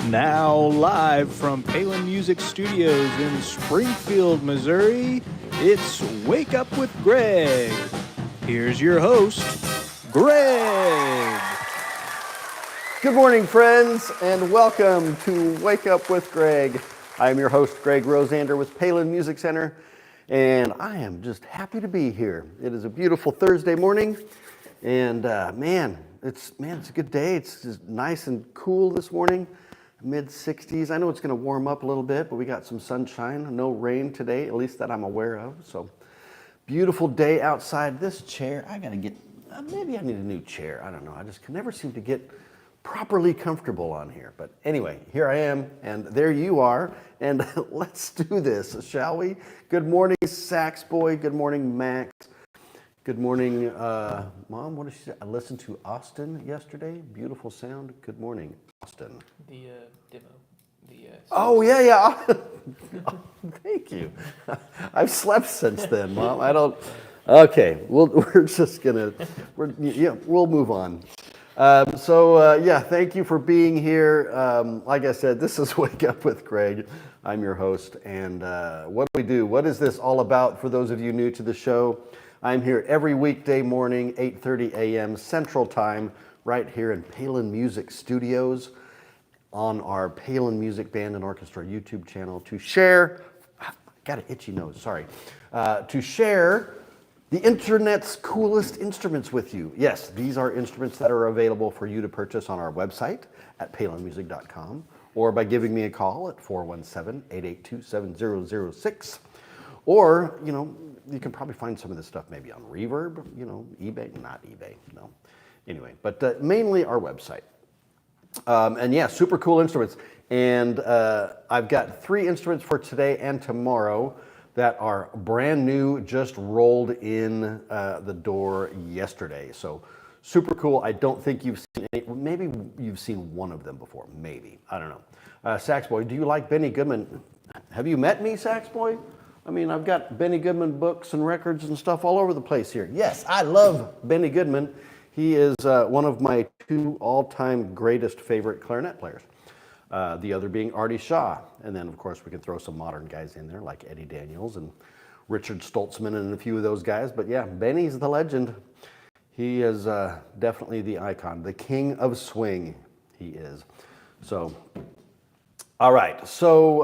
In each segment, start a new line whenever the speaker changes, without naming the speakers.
Now live from Palin Music Studios in Springfield, Missouri, it's Wake Up with Greg. Here's your host, Greg.
Good morning, friends, and welcome to Wake Up with Greg. I'm your host, Greg Rosander with Palin Music Center, and I am just happy to be here. It is a beautiful Thursday morning, and it's a good day. It's just nice and cool this morning, mid-60s. I know it's going to warm up a little bit, but we got some sunshine, no rain today, at least that I'm aware of. So, beautiful day outside. This chair, I got to get, maybe I need a new chair. I don't know. I just can never seem to get properly comfortable on here. But anyway, here I am, and there you are, and let's do this, shall we? Good morning, Sax Boy. Good morning, Max. Good morning, Mom. What did she say? I listened to Austin yesterday. Beautiful sound. Good morning, Austin.
The demo.
Oh, yeah. Oh, thank you. I've slept since then, Mom. I don't. Okay, we're just gonna. We'll move on. Thank you for being here. Like I said, this is Wake Up with Greg. I'm your host, and what do we do? What is this all about for those of you new to the show? I'm here every weekday morning, 8:30 a.m. Central Time, right here in Palin Music Studios on our Palin Music Band and Orchestra YouTube channel to share, got an itchy nose, sorry, to share the internet's coolest instruments with you. Yes, these are instruments that are available for you to purchase on our website at palinmusic.com or by giving me a call at 417-882-7006. Or, you can probably find some of this stuff maybe on Reverb, eBay, not eBay, no. Anyway, but mainly our website. Super cool instruments. And I've got 3 instruments for today and tomorrow that are brand new, just rolled in the door yesterday. So super cool. I don't think you've seen any, maybe you've seen one of them before, maybe, I don't know. Sax Boy, do you like Benny Goodman? Have you met me, Sax Boy? I mean, I've got Benny Goodman books and records and stuff all over the place here. Yes, I love Benny Goodman. He is one of my 2 all-time greatest favorite clarinet players. The other being Artie Shaw. And then, of course, we can throw some modern guys in there like Eddie Daniels and Richard Stoltzman and a few of those guys. But yeah, Benny's the legend. He is definitely the icon, the king of swing, he is. So, all right. So,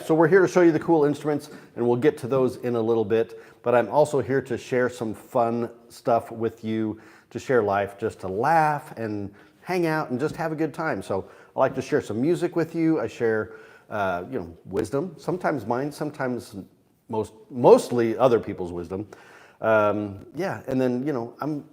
so we're here to show you the cool instruments, and we'll get to those in a little bit. But I'm also here to share some fun stuff with you, to share life, just to laugh and hang out and just have a good time. So I like to share some music with you. I share, wisdom. Sometimes mine, sometimes mostly other people's wisdom. And then,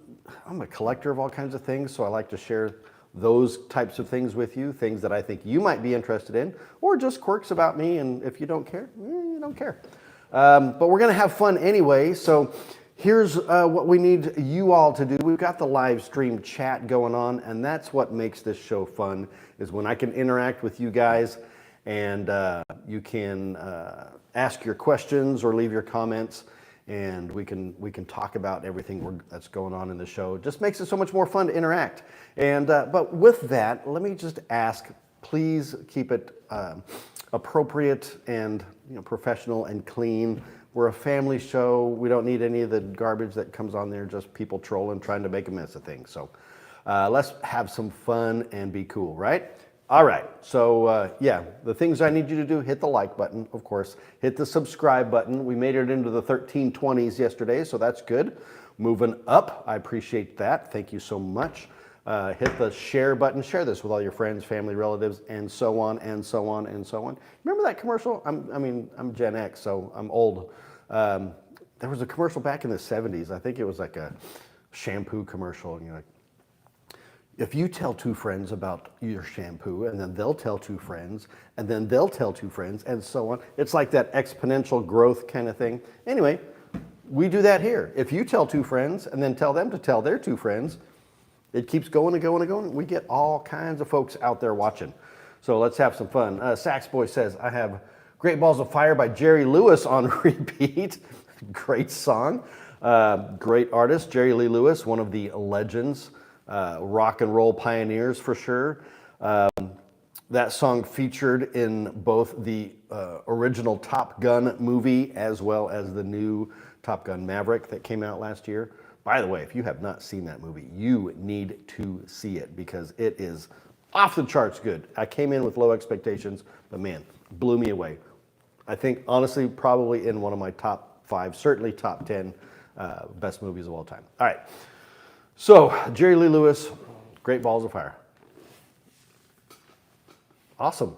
I'm a collector of all kinds of things, so I like to share those types of things with you, things that I think you might be interested in, or just quirks about me, and if you don't care, you don't care. But we're gonna have fun anyway, so here's what we need you all to do. We've got the live stream chat going on, and that's what makes this show fun, is when I can interact with you guys, and you can ask your questions or leave your comments, and we can talk about everything that's going on in the show. It just makes it so much more fun to interact. And but with that, let me just ask, please keep it appropriate and professional and clean. We're a family show. We don't need any of the garbage that comes on there, just people trolling, trying to make a mess of things. So let's have some fun and be cool, right? All right, so the things I need you to do, hit the like button, of course, hit the subscribe button. We made it into the 1320s yesterday, so that's good. Moving up, I appreciate that. Thank you so much. Hit the share button, share this with all your friends, family, relatives, and so on, and so on, and so on. Remember that commercial? I'm Gen X, so I'm old. There was a commercial back in the 70s. I think it was like a shampoo commercial, and you're like, if you tell 2 friends about your shampoo, and then they'll tell 2 friends, and then they'll tell 2 friends, and so on. It's like that exponential growth kind of thing. Anyway, we do that here. If you tell 2 friends, and then tell them to tell their 2 friends, it keeps going and going and going. We get all kinds of folks out there watching. So let's have some fun. Sax Boy says, I have Great Balls of Fire by Jerry Lewis on repeat. Great song. Great artist, Jerry Lee Lewis, one of the legends, rock and roll pioneers for sure. That song featured in both the original Top Gun movie as well as the new Top Gun Maverick that came out last year. By the way, if you have not seen that movie, you need to see it because it is off the charts good. I came in with low expectations, but man, blew me away. I think, honestly, probably in one of my top 5, certainly top 10 best movies of all time. All right. So, Jerry Lee Lewis, Great Balls of Fire. Awesome.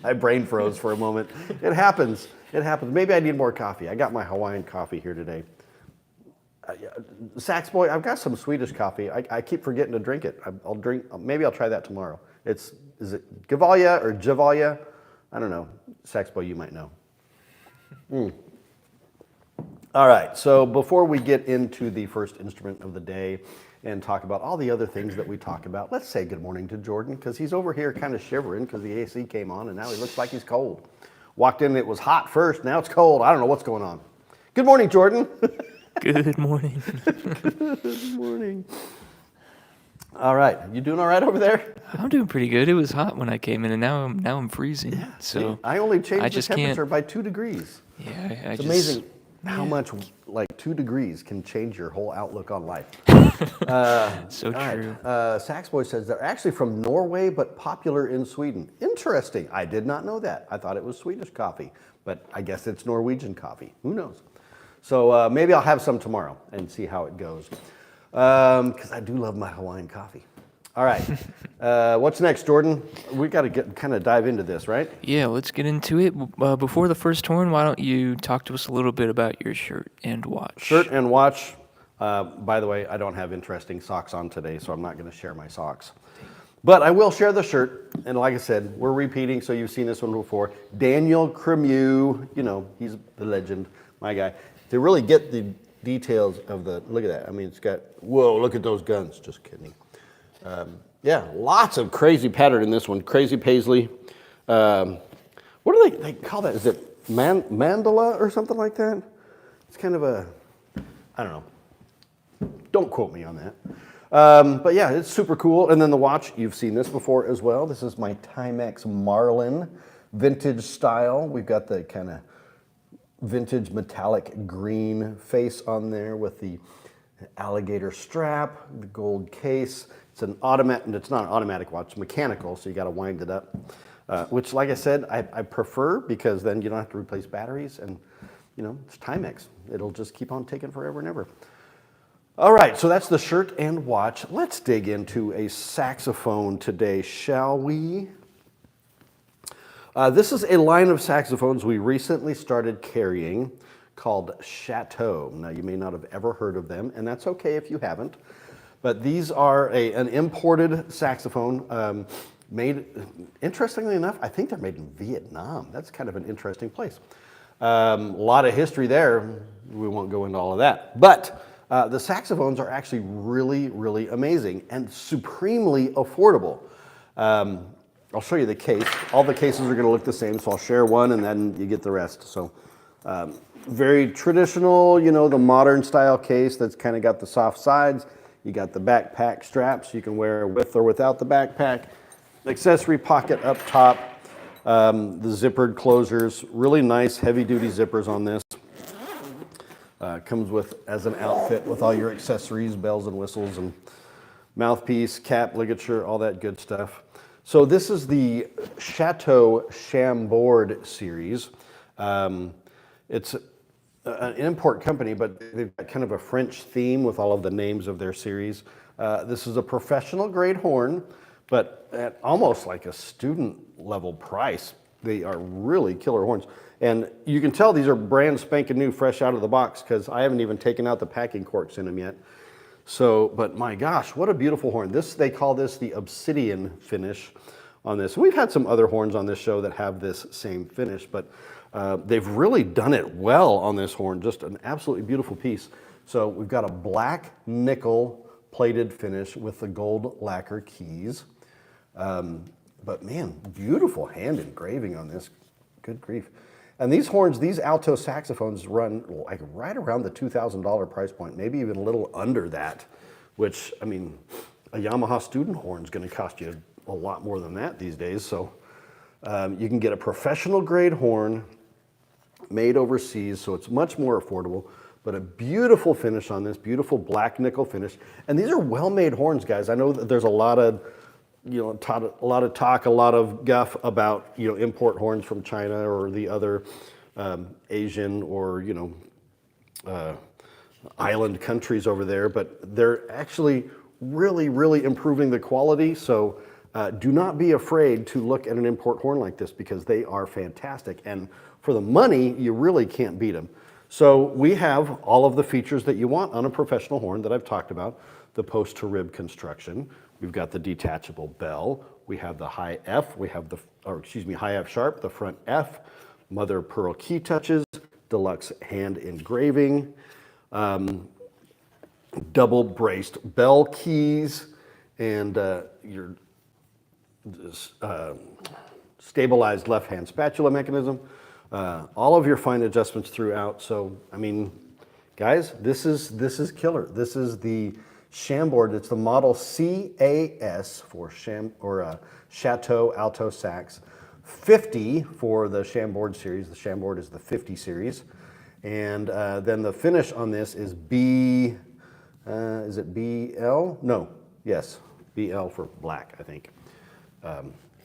My brain froze for a moment. It happens. It happens. Maybe I need more coffee. I got my Hawaiian coffee here today. Sax Boy, I've got some Swedish coffee. I keep forgetting to drink it. I'll drink. Maybe I'll try that tomorrow. Is it Gevalia or Javalia? I don't know. Sax Boy, you might know. All right. So before we get into the first instrument of the day and talk about all the other things that we talk about, let's say good morning to Jordan because he's over here kind of shivering because the AC came on and now he looks like he's cold. Walked in, it was hot first. Now it's cold. I don't know what's going on. Good morning, Jordan.
Good morning.
Good morning. All right, you doing all right over there?
I'm doing pretty good. It was hot when I came in, and now I'm freezing.
Yeah.
So
I only changed the
just
temperature
can't.
by 2 degrees.
Yeah,
It's amazing how much like 2 degrees can change your whole outlook on life.
So
All
true.
right. Sax Boy says they're actually from Norway, but popular in Sweden. Interesting. I did not know that. I thought it was Swedish coffee, but I guess it's Norwegian coffee. Who knows? So maybe I'll have some tomorrow and see how it goes. Because I do love my Hawaiian coffee. All right. What's next, Jordan? We got to kind of dive into this, right?
Yeah, let's get into it. Before the first horn, why don't you talk to us a little bit about your shirt and watch?
Shirt and watch. By the way, I don't have interesting socks on today, so I'm not going to share my socks. But I will share the shirt. And like I said, we're repeating, so you've seen this one before. Daniel Cremieux, he's the legend, my guy. To really get the details of look at that. I mean, it's got, whoa, look at those guns. Just kidding. Yeah, lots of crazy pattern in this one. Crazy paisley. What do they call that? Is it mandala or something like that? It's kind of I don't know. Don't quote me on that. But yeah, it's super cool. And then the watch, you've seen this before as well. This is my Timex Marlin vintage style. We've got the kind of vintage metallic green face on there with the alligator strap, the gold case. It's an automatic, and it's not an automatic watch, it's mechanical, so you got to wind it up. Which, like I said, I prefer because then you don't have to replace batteries, and it's Timex. It'll just keep on taking forever and ever. All right, so that's the shirt and watch. Let's dig into a saxophone today, shall we? This is a line of saxophones we recently started carrying called Chateau. Now, you may not have ever heard of them, and that's okay if you haven't. But these are an imported saxophone made, interestingly enough, I think they're made in Vietnam. That's kind of an interesting place. A lot of history there. We won't go into all of that. But the saxophones are actually really, really amazing and supremely affordable. I'll show you the case. All the cases are going to look the same, so I'll share one and then you get the rest. So very traditional, the modern style case that's kind of got the soft sides. You got the backpack straps you can wear with or without the backpack. Accessory pocket up top. The zippered closers. Really nice heavy duty zippers on this. Comes with as an outfit with all your accessories, bells and whistles and mouthpiece, cap, ligature, all that good stuff. So this is the Chateau Chambord series. It's an import company, but they've got kind of a French theme with all of the names of their series. This is a professional grade horn, but at almost like a student level price. They are really killer horns. And you can tell these are brand spanking new, fresh out of the box, because I haven't even taken out the packing corks in them yet. So, but my gosh, what a beautiful horn. They call this the obsidian finish on this. We've had some other horns on this show that have this same finish, but they've really done it well on this horn. Just an absolutely beautiful piece. So we've got a black nickel plated finish with the gold lacquer keys. But man, beautiful hand engraving on this. Good grief. And these horns, these alto saxophones run like right around the $2,000 price point, maybe even a little under that, which, I mean, a Yamaha student horn is going to cost you a lot more than that these days. So you can get a professional grade horn made overseas, so it's much more affordable, but a beautiful finish on this, beautiful black nickel finish. And these are well-made horns, guys. I know that there's a lot of, a lot of talk, a lot of guff about, import horns from China or the other Asian or, island countries over there, but they're actually really, really improving the quality. So do not be afraid to look at an import horn like this because they are fantastic. And for the money, you really can't beat them. So we have all of the features that you want on a professional horn that I've talked about. The post to rib construction. We've got the detachable bell. We have the high F. We have high F sharp, the front F, mother of pearl key touches, deluxe hand engraving, double braced bell keys, and your stabilized left hand spatula mechanism. All of your fine adjustments throughout. So, I mean, guys, this is killer. This is the Chambord. It's the model CAS for Chateau Alto Sax. 50 for the Chambord series. The Chambord is the 50 series. And then the finish on this is is it BL? No, yes, BL for black, I think.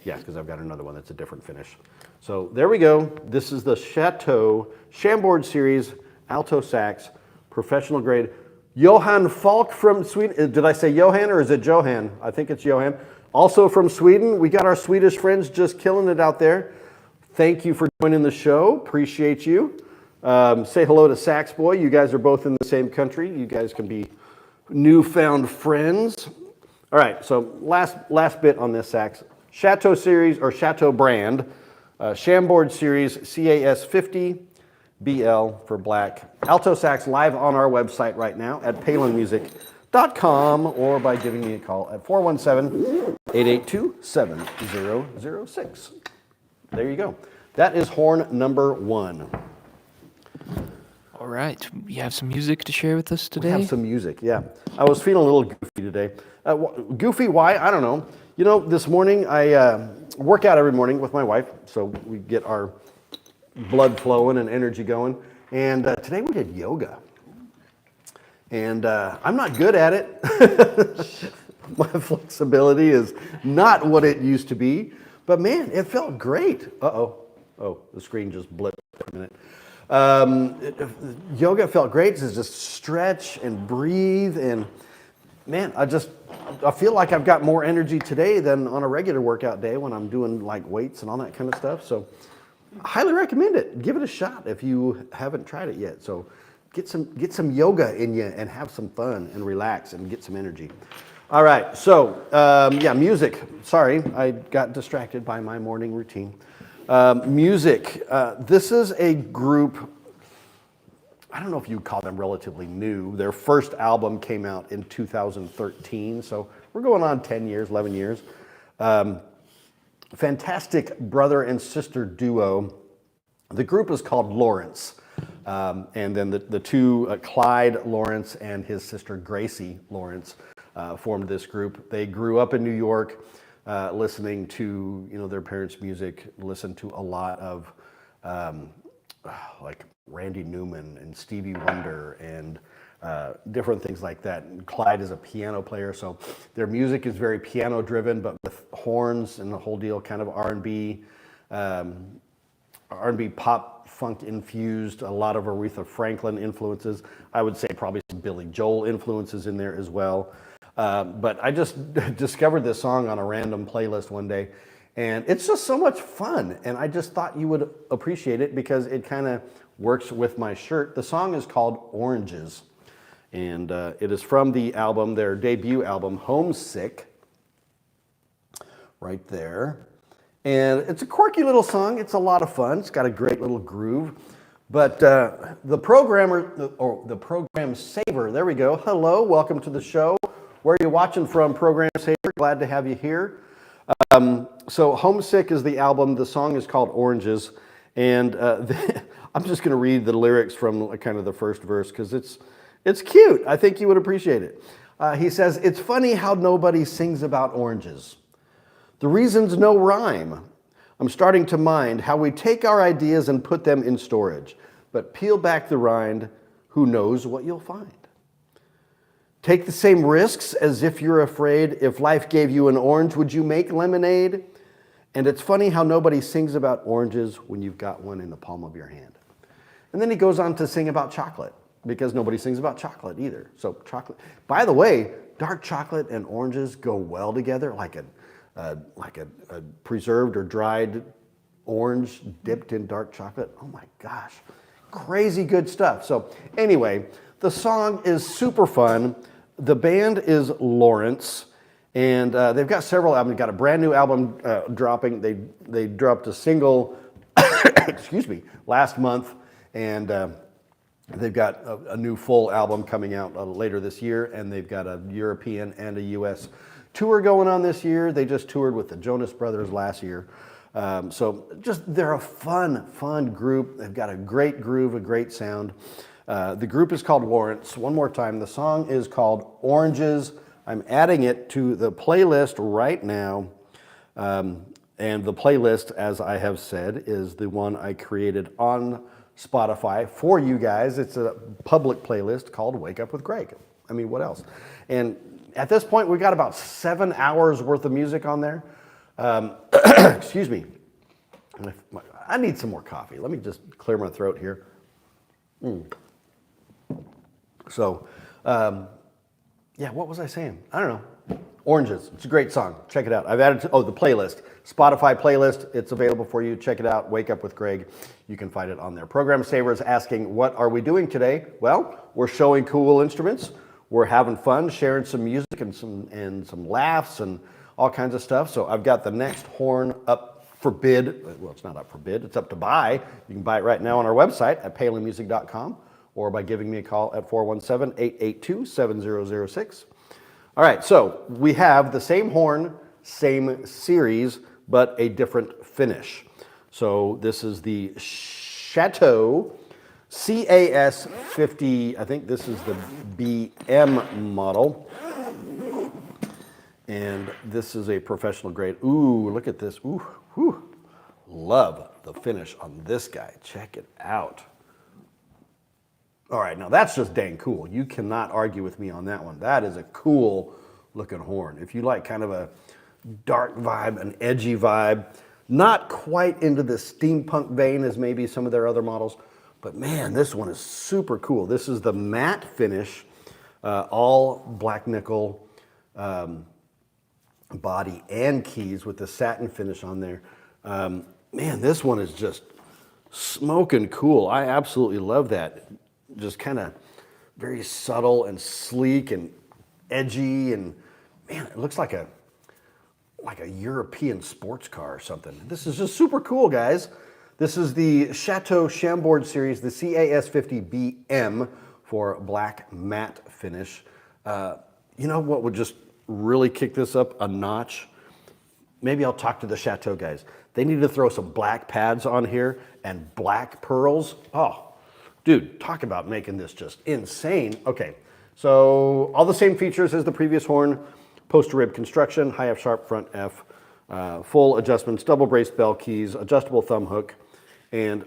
Yeah, because I've got another one that's a different finish. So there we go. This is the Chateau Chambord series alto sax, professional grade. Johan Falk from Sweden. Did I say Johan or is it Johan? I think it's Johan. Also from Sweden. We got our Swedish friends just killing it out there. Thank you for joining the show. Appreciate you. Say hello to Sax Boy. You guys are both in the same country. You guys can be newfound friends. All right, so last bit on this sax. Chateau series or Chateau brand, Chambord series CAS 50 BL for black. Alto sax live on our website right now at palinmusic.com or by giving me a call at 417-882-7006. There you go. That is horn number 1.
All right. You have some music to share with us today?
We have some music, yeah. I was feeling a little goofy today. Goofy, why? I don't know. This morning I work out every morning with my wife, so we get our blood flowing and energy going. And today we did yoga. And I'm not good at it. My flexibility is not what it used to be. But man, it felt great. Oh, the screen just blipped for a minute. Yoga felt great to just stretch and breathe, and man, I feel like I've got more energy today than on a regular workout day when I'm doing like weights and all that kind of stuff. So I highly recommend it. Give it a shot if you haven't tried it yet. So get some yoga in you and have some fun and relax and get some energy. All right, so music. Sorry, I got distracted by my morning routine. Music. This is a group, I don't know if you call them relatively new. Their first album came out in 2013, so we're going on 10 years, 11 years. Fantastic brother and sister duo. The group is called Lawrence. And then the two, Clyde Lawrence and his sister Gracie Lawrence, formed this group. They grew up in New York. Listening to their parents' music, listened to a lot of like Randy Newman and Stevie Wonder and different things like that. And Clyde is a piano player, so their music is very piano driven, but with horns and the whole deal, kind of R&B pop funk infused, a lot of Aretha Franklin influences. I would say probably some Billy Joel influences in there as well. But I just discovered this song on a random playlist one day, and it's just so much fun, and I just thought you would appreciate it because it kind of works with my shirt. The song is called Oranges, and it is from the album, their debut album, Homesick, right there. And it's a quirky little song. It's a lot of fun. It's got a great little groove. But the program saver, there we go. Hello, welcome to the show. Where are you watching from, Program Saver? Glad to have you here. So Homesick is the album. The song is called Oranges. And I'm just going to read the lyrics from kind of the first verse because it's cute. I think you would appreciate it. He says, "It's funny how nobody sings about oranges. The reasons no rhyme. I'm starting to mind how we take our ideas and put them in storage. But peel back the rind, who knows what you'll find. Take the same risks as if you're afraid. If life gave you an orange, would you make lemonade? And it's funny how nobody sings about oranges when you've got one in the palm of your hand. And then he goes on to sing about chocolate, because nobody sings about chocolate either. So chocolate. By the way, dark chocolate and oranges go well together, like a preserved or dried orange dipped in dark chocolate. Oh my gosh, crazy good stuff. So anyway, the song is super fun. The band is Lawrence, and they've got several albums. They've got a brand new album dropping. They dropped a single, excuse me, last month, and they've got a new full album coming out later this year, and they've got a European and a U.S. tour going on this year. They just toured with the Jonas Brothers last year. So they're a fun group. They've got a great groove, a great sound. The group is called Lawrence. One more time, the song is called Oranges. I'm adding it to the playlist right now. And the playlist, as I have said, is the one I created on Spotify for you guys. It's a public playlist called Wake Up with Greg. I mean, what else? And at this point, we've got about 7 hours worth of music on there. Excuse me. I need some more coffee. Let me just clear my throat here. So, yeah, what was I saying? I don't know. Oranges. It's a great song. Check it out. I've added the playlist. Spotify playlist. It's available for you. Check it out. Wake Up with Greg. You can find it on there. Program Saver is asking, what are we doing today? Well, we're showing cool instruments. We're having fun, sharing some music and some laughs and all kinds of stuff. So I've got the next horn up for bid. Well, it's not up for bid. It's up to buy. You can buy it right now on our website at palinmusic.com or by giving me a call at 417-882-7006. All right, so we have the same horn, same series, but a different finish. So this is the Chateau CAS 50, I think this is the BM model. And this is a professional grade. Ooh, look at this. Ooh, whew. Love the finish on this guy. Check it out. All right, now that's just dang cool. You cannot argue with me on that one. That is a cool looking horn. If you like kind of a dark vibe, an edgy vibe, not quite into the steampunk vein as maybe some of their other models, but man, this one is super cool. This is the matte finish, all black nickel body and keys with the satin finish on there. Man, this one is just smoking cool. I absolutely love that. Just kind of very subtle and sleek and edgy, and man, it looks like a European sports car or something. This is just super cool, guys. This is the Chateau Chambord series, the CAS 50 BM for black matte finish. You know what would just really kick this up a notch? Maybe I'll talk to the Chateau guys. They need to throw some black pads on here and black pearls. Oh, dude, talk about making this just insane. Okay, so all the same features as the previous horn. Poster rib construction, high F sharp, front F, full adjustments, double brace bell keys, adjustable thumb hook. And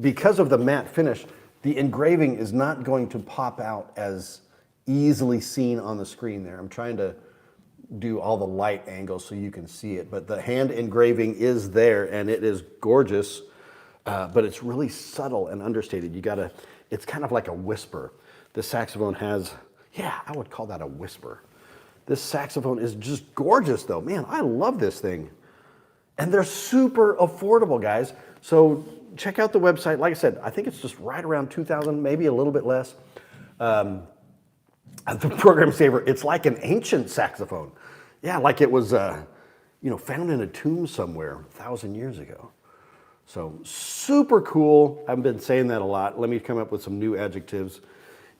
because of the matte finish, the engraving is not going to pop out as easily seen on the screen there. I'm trying to do all the light angles so you can see it, but the hand engraving is there and it is gorgeous, but it's really subtle and understated. It's kind of like a whisper. The saxophone has, yeah, I would call that a whisper. This saxophone is just gorgeous though. Man, I love this thing. And they're super affordable, guys. So check out the website. Like I said, I think it's just right around $2,000, maybe a little bit less. The Program Saver, it's like an ancient saxophone. Yeah, like it was found in a tomb somewhere 1,000 years ago. So super cool. I've been saying that a lot. Let me come up with some new adjectives.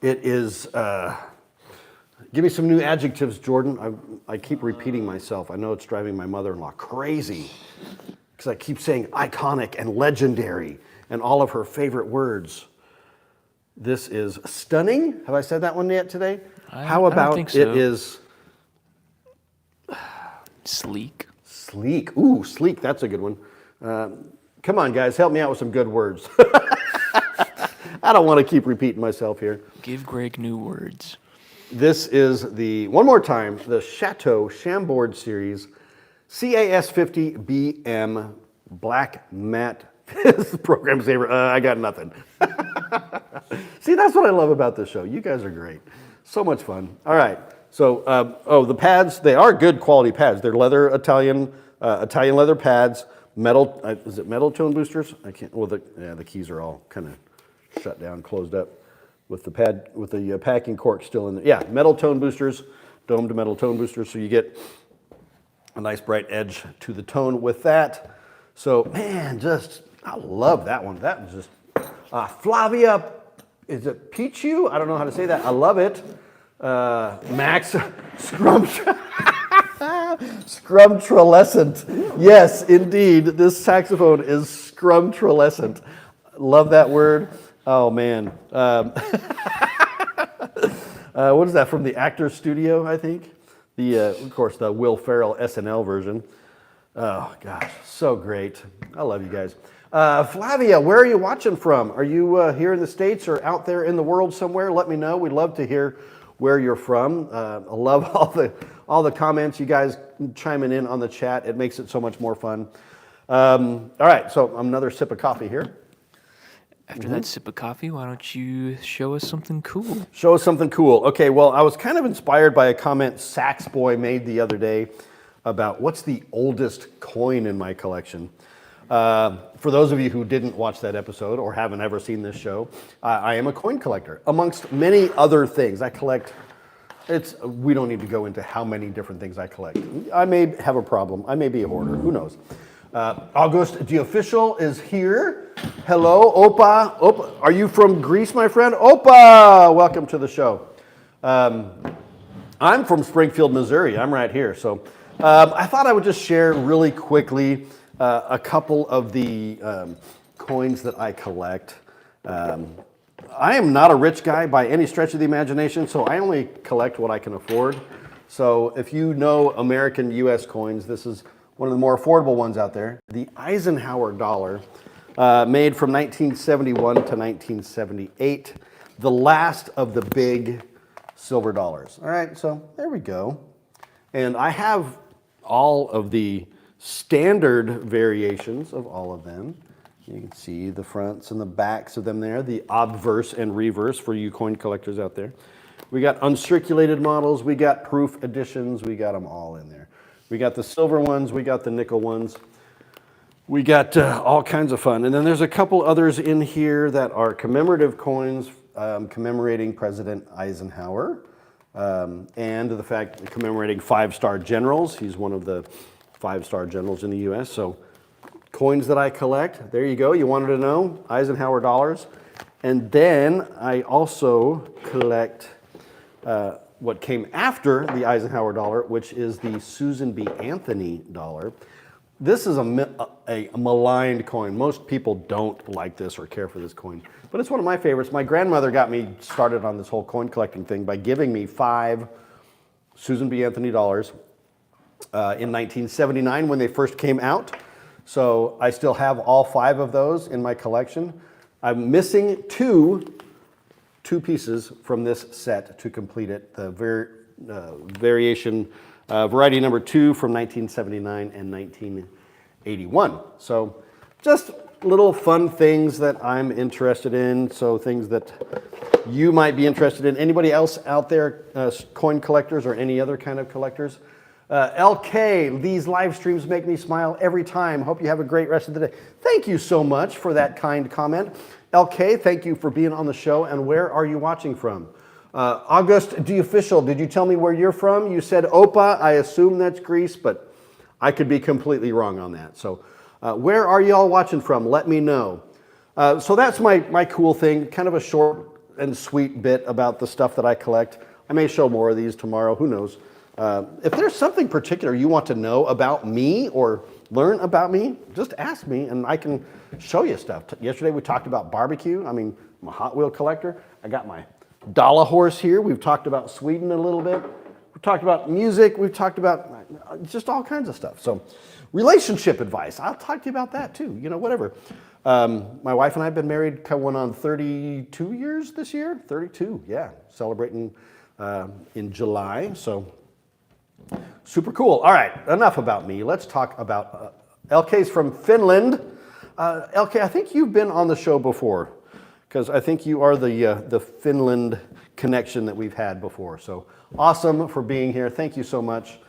It is, give me some new adjectives, Jordan. I keep repeating myself. I know it's driving my mother-in-law crazy because I keep saying iconic and legendary and all of her favorite words. This is stunning. Have I said that one yet today? How about
I don't think so.
it is
Sleek.
Sleek. Ooh, sleek. That's a good one. Come on, guys. Help me out with some good words. I don't want to keep repeating myself here.
Give Greg new words.
This is one more time, the Chateau Chambord Series CAS50BM Black Matte Program Saver. I got nothing. See, that's what I love about this show. You guys are great. So much fun. All right. So, the pads, they are good quality pads. They're leather Italian leather pads, metal, is it metal tone boosters? I can't, well, the keys are all kind of shut down, closed up with the pad, with the packing cork still in there. Yeah, metal tone boosters, domed metal tone boosters, so you get a nice bright edge to the tone with that. So, man, I love that one. That was just, Flavia, is it Pichu? I don't know how to say that. I love it. Max Scrumtralescent. Yes, indeed. This saxophone is scrumtralescent. Love that word. Oh, man. What is that, from the Actors Studio, I think? Of course, the Will Ferrell SNL version. Oh, gosh, so great. I love you guys. Flavia, where are you watching from? Are you here in the States or out there in the world somewhere? Let me know. We'd love to hear where you're from. I love all the comments, you guys chiming in on the chat. It makes it so much more fun. All right, so another sip of coffee here.
After that sip of coffee, why don't you show us something cool?
Show us something cool. Okay, well, I was kind of inspired by a comment Sax Boy made the other day about what's the oldest coin in my collection. For those of you who didn't watch that episode or haven't ever seen this show, I am a coin collector, amongst many other things. I collect, we don't need to go into how many different things I collect. I may have a problem. I may be a hoarder. Who knows? August the Official is here. Hello, Opa. Opa. Are you from Greece, my friend? Opa, welcome to the show. I'm from Springfield, Missouri. I'm right here. So I thought I would just share really quickly a couple of the coins that I collect. I am not a rich guy by any stretch of the imagination, so I only collect what I can afford. So if you know American US coins, this is one of the more affordable ones out there. The Eisenhower dollar, made from 1971 to 1978, the last of the big silver dollars. All right, so there we go. And I have all of the standard variations of all of them. You can see the fronts and the backs of them there, the obverse and reverse for you coin collectors out there. We got uncirculated models, we got proof editions, we got them all in there. We got the silver ones, we got the nickel ones. We got all kinds of fun. And then there's a couple others in here that are commemorative coins commemorating President Eisenhower and the fact commemorating 5-star generals. He's one of the 5-star generals in the US. So coins that I collect, there you go. You wanted to know, Eisenhower dollars. And then I also collect what came after the Eisenhower dollar, which is the Susan B. Anthony dollar. This is a maligned coin. Most people don't like this or care for this coin, but it's one of my favorites. My grandmother got me started on this whole coin collecting thing by giving me 5 Susan B. Anthony dollars in 1979 when they first came out. So I still have all 5 of those in my collection. I'm missing two pieces from this set to complete it. The variation variety number 2 from 1979 and 1981. So just little fun things that I'm interested in. So things that you might be interested in. Anybody else out there, coin collectors or any other kind of collectors? LK, these live streams make me smile every time. Hope you have a great rest of the day. Thank you so much for that kind comment. LK, thank you for being on the show. And where are you watching from? August the Official, did you tell me where you're from? You said Opa. I assume that's Greece, but I could be completely wrong on that. So where are y'all watching from? Let me know. So that's my cool thing, kind of a short and sweet bit about the stuff that I collect. I may show more of these tomorrow, who knows. If there's something particular you want to know about me or learn about me, just ask me and I can show you stuff. Yesterday we talked about barbecue. I mean, I'm a Hot Wheel collector. I got my Dollar Horse here. We've talked about Sweden a little bit. we've talked about music, we've talked about just all kinds of stuff. So relationship advice, I'll talk to you about that too, whatever. My wife and I have been married going on 32 years this year, 32, yeah, celebrating in July, so super cool. All right, enough about me. Let's talk about LK's from Finland. LK, I think you've been on the show before, because I think you are the Finland connection that we've had before. So awesome for being here. Thank you so much.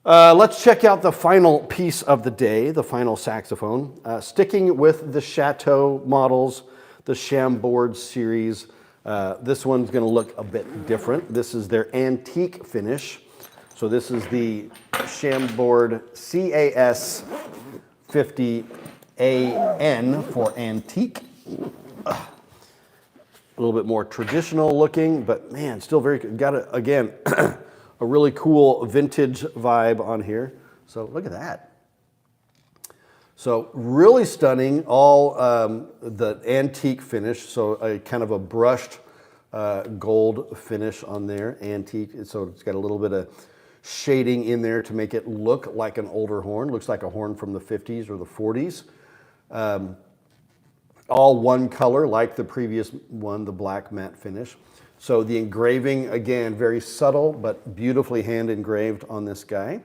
Let's check out the final piece of the day, the final saxophone. Sticking with the Chateau models, the Chambord series. This one's going to look a bit different. This is their antique finish. So this is the Chambord CAS 50AN for antique. A little bit more traditional looking, but man, still very good. Got a, again, a really cool vintage vibe on here. So look at that. So really stunning, all the antique finish. So a kind of a brushed gold finish on there, antique. So it's got a little bit of shading in there to make it look like an older horn. Looks like a horn from the 50s or the 40s. All one color like the previous one, the black matte finish. So the engraving, again, very subtle but beautifully hand engraved on this guy.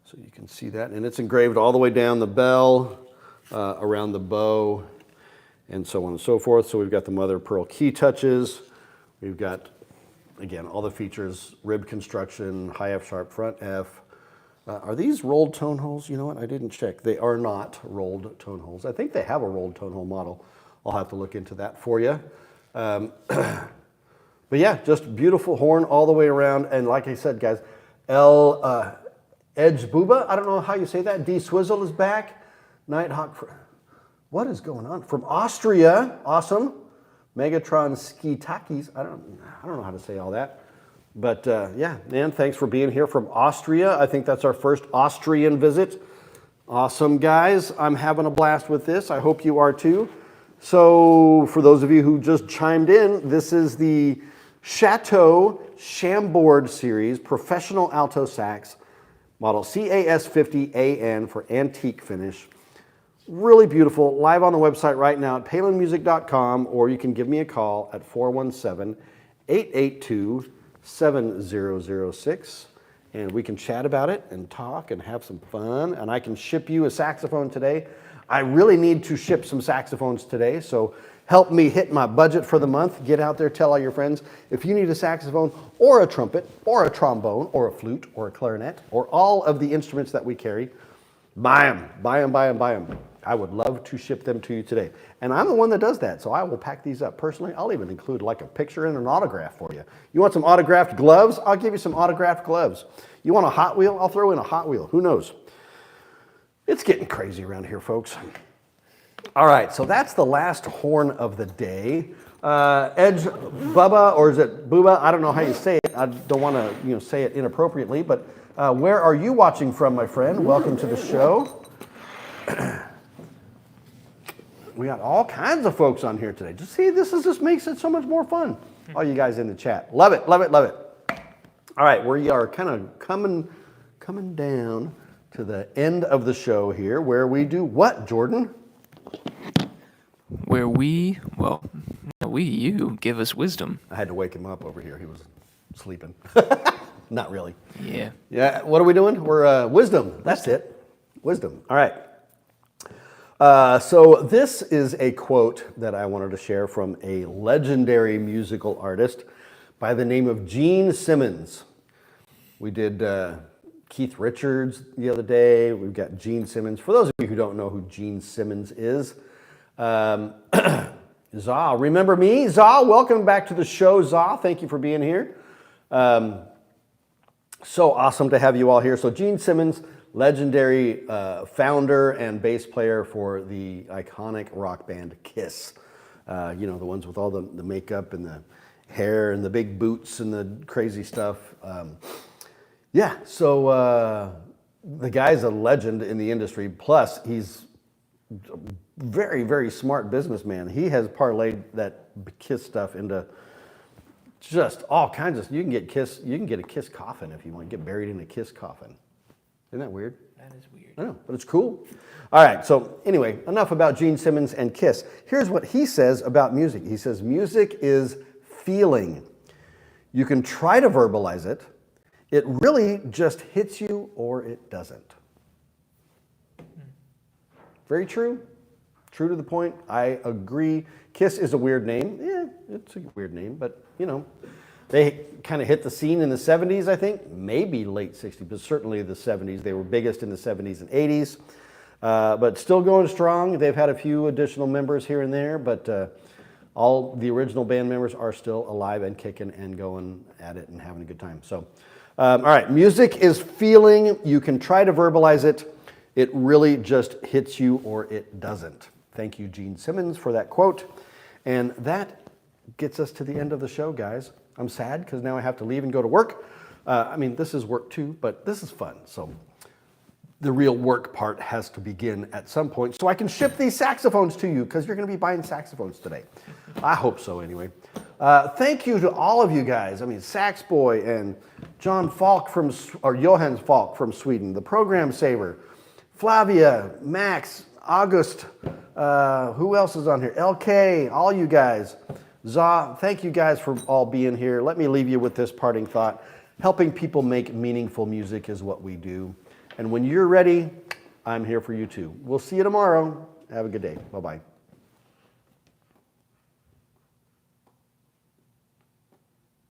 So you can see that, and it's engraved all the way down the bell, around the bow, and so on and so forth. So we've got the mother of pearl key touches. We've got, again, all the features, rib construction, high F sharp, front F. Are these rolled tone holes? You know what, I didn't check. They are not rolled tone holes. I think they have a rolled tone hole model. I'll have to look into that for you. But yeah, just beautiful horn all the way around. And like I said, guys, Edge Booba, I don't know how you say that. D Swizzle is back. Nighthawk, what is going on? From Austria, awesome. Megatron Skitakis, I don't know how to say all that. But yeah, man, thanks for being here from Austria. I think that's our first Austrian visit. Awesome, guys. I'm having a blast with this. I hope you are too. So for those of you who just chimed in, this is the Chateau Chambord series, professional alto sax, model CAS50AN for antique finish. Really beautiful. Live on the website right now at palinmusic.com, or you can give me a call at 417-882-7006, and we can chat about it and talk and have some fun, and I can ship you a saxophone today. I really need to ship some saxophones today, so help me hit my budget for the month. Get out there, tell all your friends. If you need a saxophone or a trumpet or a trombone or a flute or a clarinet or all of the instruments that we carry, buy them, buy them, buy them, buy them. I would love to ship them to you today. And I'm the one that does that, so I will pack these up personally. I'll even include like a picture and an autograph for you. You want some autographed gloves? I'll give you some autographed gloves. You want a Hot Wheel? I'll throw in a Hot Wheel. Who knows? It's getting crazy around here, folks. All right, so that's the last horn of the day. Edge Bubba, or is it Booba? I don't know how you say it. I don't want to say it inappropriately, but where are you watching from, my friend? Welcome to the show. We got all kinds of folks on here today. Just see, this just makes it so much more fun. All you guys in the chat. Love it, love it, love it. All right, we are kind of coming down to the end of the show here, where we do what, Jordan?
Where you give us wisdom.
I had to wake him up over here. He was sleeping. Not really.
Yeah.
Yeah, what are we doing? We're wisdom. That's it. Wisdom. All right. So this is a quote that I wanted to share from a legendary musical artist by the name of Gene Simmons. We did Keith Richards the other day. We've got Gene Simmons. For those of you who don't know who Gene Simmons is, Za, remember me? Za, welcome back to the show, Za. Thank you for being here. So awesome to have you all here. So Gene Simmons, legendary founder and bass player for the iconic rock band Kiss. The ones with all the makeup and the hair and the big boots and the crazy stuff. So the guy's a legend in the industry. Plus, he's a very, very smart businessman. He has parlayed that Kiss stuff into just all kinds of. You can get a Kiss coffin if you want to get buried in a Kiss coffin. Isn't that weird?
That is weird.
I know, but it's cool. All right, so anyway, enough about Gene Simmons and Kiss. Here's what he says about music. He says, music is feeling. You can try to verbalize it. It really just hits you or it doesn't. Very true. True to the point. I agree. Kiss is a weird name. Yeah, it's a weird name, but you know, they kind of hit the scene in the 70s, I think, maybe late 60s, but certainly the 70s. They were biggest in the 70s and 80s, but still going strong. They've had a few additional members here and there, but all the original band members are still alive and kicking and going at it and having a good time. So, all right, music is feeling. You can try to verbalize it. It really just hits you or it doesn't. Thank you, Gene Simmons, for that quote. And that gets us to the end of the show, guys. I'm sad because now I have to leave and go to work. I mean, this is work too, but this is fun. So the real work part has to begin at some point so I can ship these saxophones to you because you're going to be buying saxophones today. I hope so anyway. Thank you to all of you guys. I mean, Sax Boy and Johan Falk from Sweden, the Program Saver, Flavia, Max, August, who else is on here? LK, all you guys. Za, thank you guys for all being here. Let me leave you with this parting thought. Helping people make meaningful music is what we do. And when you're ready, I'm here for you too. We'll see you tomorrow. Have a good day. Bye-bye.